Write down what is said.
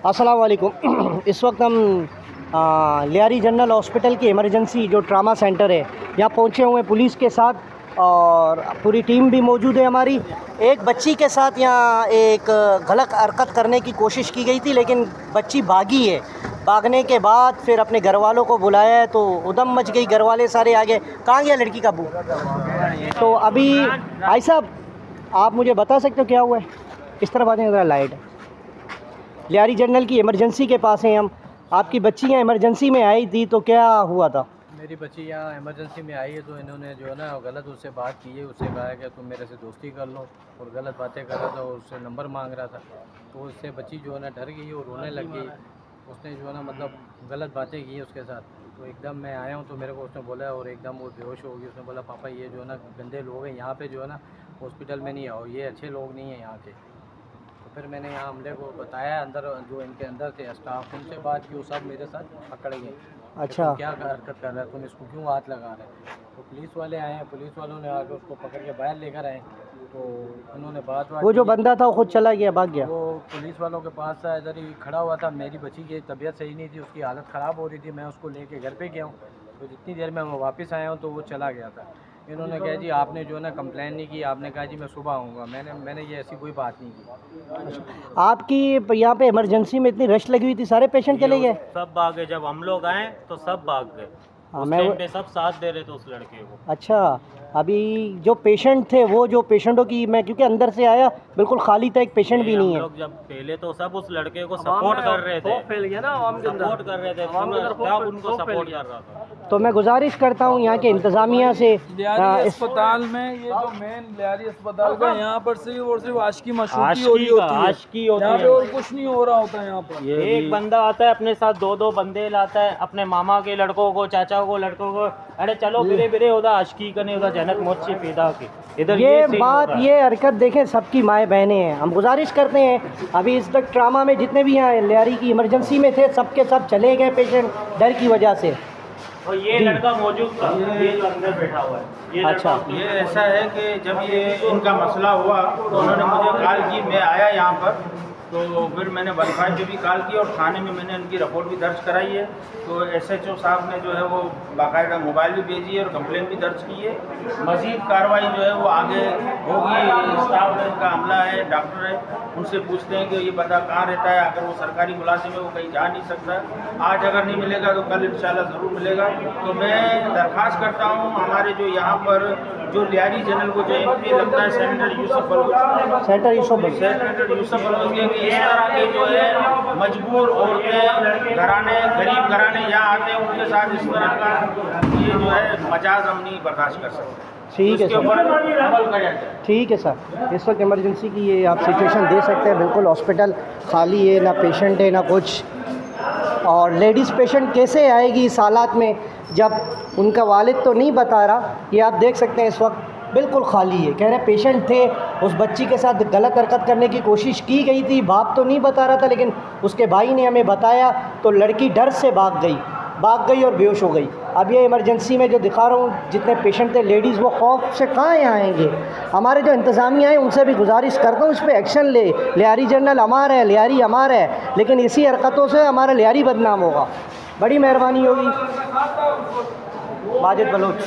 अस्सलाम वालेकुम। इस वक्त हम लियारी जनरल हॉस्पिटल की इमरजेंसी जो ट्रामा सेंटर है यहाँ पहुँचे हुए हैं पुलिस के साथ और पूरी टीम भी मौजूद है हमारी। एक बच्ची के साथ यहाँ एक गलत हरकत करने की कोशिश की गई थी लेकिन बच्ची भागी है। भागने के बाद फिर अपने घर वालों को बुलाया है तो उधम मच गई, घर वाले सारे आ गए। कहाँ गया लड़की का अबू? तो अभी भाई साहब आप मुझे बता सकते हो क्या हुआ है? इस तरफ आते हैं ज़रा, लाइट है। लियारी जनरल की इमरजेंसी के पास हैं हम। आपकी बच्ची यहाँ इमरजेंसी में आई थी तो क्या हुआ था? मेरी बच्ची यहाँ इमरजेंसी में आई है तो इन्होंने जो है ना गलत उससे बात की है। उससे कहा है कि तुम मेरे से दोस्ती कर लो और गलत बातें कर रहा था और उससे नंबर मांग रहा था। तो उससे बच्ची जो है ना डर गई और रोने लग गई। उसने जो है ना मतलब गलत बातें की उसके साथ। तो एकदम मैं आया हूँ तो मेरे को उसने बोला और एकदम वो बेहोश हो गई। उसने बोला पापा ये जो है ना गंदे लोग हैं यहाँ पे जो है ना हॉस्पिटल में नहीं आओ, ये अच्छे लोग नहीं हैं यहाँ के। तो फिर मैंने यहाँ हमले को बताया, अंदर जो इनके अंदर थे स्टाफ उनसे बात की, वो सब मेरे साथ पकड़ गए। अच्छा, तुम क्या हरकत कर रहा है, तुम इसको क्यों हाथ लगा रहे हैं? तो पुलिस वाले आए हैं, पुलिस वालों ने आकर उसको पकड़ के बाहर लेकर आए। तो उन्होंने बात वो जो की। बंदा था वो खुद चला गया, भाग गया? वो पुलिस वालों के पास था, इधर ही खड़ा हुआ था। मेरी बच्ची की तबीयत सही नहीं थी, उसकी हालत ख़राब हो रही थी। मैं उसको लेके घर पे गया हूँ तो जितनी देर में मैं वापस आया हूँ तो वो चला गया था। इन्होंने कहा जी आपने जो है ना कंप्लेन नहीं की, आपने कहा जी मैं सुबह आऊँगा। मैंने ये ऐसी कोई बात नहीं की। आपकी यहाँ पे इमरजेंसी में इतनी रश लगी हुई थी, सारे पेशेंट चले गए? सब भाग गए। जब हम लोग आए तो सब भाग गए। हाँ, उस मैं टाइम पे सब साथ दे रहे थे उस लड़के को। अच्छा, अभी जो पेशेंट थे वो जो पेशेंटों की, मैं क्योंकि अंदर से आया बिल्कुल खाली था, एक पेशेंट भी नहीं हम है। लोग जब पहले तो सब उस लड़के को सपोर्ट कर रहे थे, फैल गया ना आवाम के अंदर। सपोर्ट कर रहे थे, सब उनको सपोर्ट कर रहा था। तो मैं गुजारिश करता हूँ यहाँ के इंतज़ामिया से, लियारी अस्पताल में ये जो मेन लियारी अस्पताल का यहाँ पर सिर्फ और सिर्फ आशिकी मशरूकी हो रही होती है, यहाँ पे और कुछ नहीं हो रहा होता है। यहाँ पर एक बंदा आता है अपने साथ दो बंदे लाता है, अपने मामा के लड़कों को, चाचा को लड़कों को, अरे चलो बिरे बिरे होता आशिकी करने होता जन्नत मोची पैदा की। इधर ये बात, ये हरकत देखें, सबकी माएँ बहनें हैं। हम गुजारिश करते हैं, अभी इस तक ट्रामा में जितने भी यहाँ लियारी की इमरजेंसी में थे सबके सब चले गए पेशेंट डर की वजह से। और ये लड़का मौजूद था, ये जो अंदर बैठा हुआ है ये अच्छा, ये ऐसा है कि जब ये इनका मसला हुआ तो उन्होंने मुझे कॉल की, मैं आया यहाँ पर। तो फिर मैंने 1-5 पे भी कॉल की और थाने में मैंने इनकी रिपोर्ट भी दर्ज कराई है। तो SHO साहब ने जो है वो बाकायदा मोबाइल भी भेजी है और कंप्लेन भी दर्ज की है। मज़ीद कार्रवाई जो है वो आगे होगी। स्टाफ में इनका अमला है, डॉक्टर है, उनसे पूछते हैं कि ये बंदा कहाँ रहता है। अगर वो सरकारी मुलाजिम है वो कहीं जा नहीं सकता, आज अगर नहीं मिलेगा तो कल इंशाल्लाह ज़रूर मिलेगा। तो मैं दरख्वास्त करता हूँ हमारे जो यहाँ पर जो लियारी जनरल को जो MP लगता है सेनेटर यूसुफ बलूच, सेंटर यूसुफ के कि इस तरह के जो है मजबूर औरतें, घराने, गरीब घराने यहाँ आते हैं, उनके साथ इस तरह का ये जो है मजाज हम नहीं बर्दाश्त कर सकते। ठीक है उसके सर, ऊपर अमल किया जाए। ठीक है सर। इस वक्त इमरजेंसी की ये आप सिचुएशन दे सकते हैं, बिल्कुल हॉस्पिटल खाली है, ना पेशेंट है ना कुछ। और लेडीज़ पेशेंट कैसे आएगी इस हालात में जब उनका वालिद तो नहीं बता रहा। ये आप देख सकते हैं इस वक्त बिल्कुल खाली है। कह रहे पेशेंट थे, उस बच्ची के साथ गलत हरकत करने की कोशिश की गई थी, बाप तो नहीं बता रहा था लेकिन उसके भाई ने हमें बताया तो लड़की डर से भाग गई और बेहोश हो गई। अब ये इमरजेंसी में जो दिखा रहा हूँ जितने पेशेंट थे लेडीज़, वो खौफ से कहाँ यहाँ आएंगे। हमारे जो इंतज़ामिया हैं उनसे भी गुजारिश करता हूँ इस पर एक्शन ले। लियारी जनरल हमारा है, लियारी हमारा है, लेकिन इसी हरकतों से हमारा लियारी बदनाम होगा। बड़ी मेहरबानी होगी। माजिद बलोच।